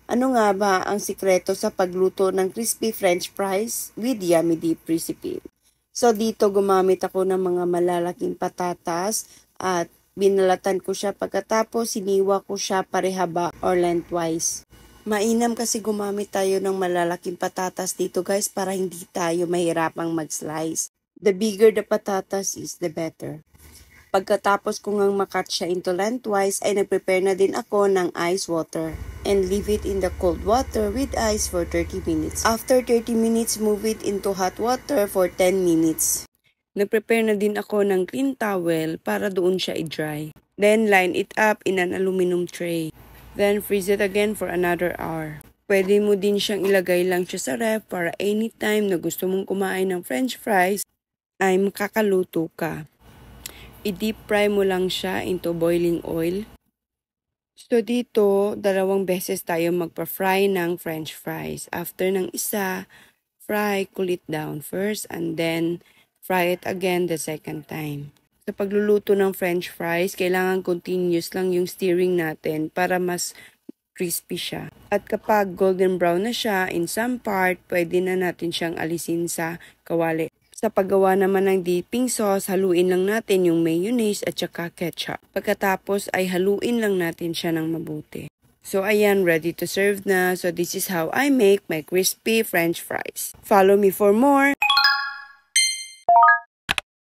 Ano nga ba ang sikreto sa pagluto ng crispy french fries with yummy deep recipe? So dito gumamit ako ng mga malalaking patatas at binalatan ko siya pagkatapos siniwa ko siya parehaba or lengthwise. Mainam kasi gumamit tayo ng malalaking patatas dito guys para hindi tayo mahirapang mag-slice. The bigger the patatas is, the better. Pagkatapos ko ngang makat siya into lengthwise ay nagprepare na din ako ng ice water and leave it in the cold water with ice for 30 minutes. After 30 minutes, move it into hot water for 10 minutes. Nagprepare na din ako ng clean towel para doon siya i-dry. Then line it up in an aluminum tray. Then freeze it again for another hour. Pwede mo din siyang ilagay lang siya sa ref para anytime na gusto mong kumain ng french fries ay makakaluto ka. I-deep fry mo lang siya into boiling oil. So dito, 2 beses tayo magpa-fry ng french fries. After ng isa, fry, cool it down first and then fry it again the second time. Sa pagluluto ng french fries, kailangan continuous lang yung stirring natin para mas crispy siya. At kapag golden brown na siya, in some part, pwede na natin siyang alisin sa kawali. Sa paggawa naman ng dipping sauce, haluin lang natin yung mayonnaise at saka ketchup. Pagkatapos ay haluin lang natin siya ng mabuti. So ayan, ready to serve na. So this is how I make my crispy french fries. Follow me for more!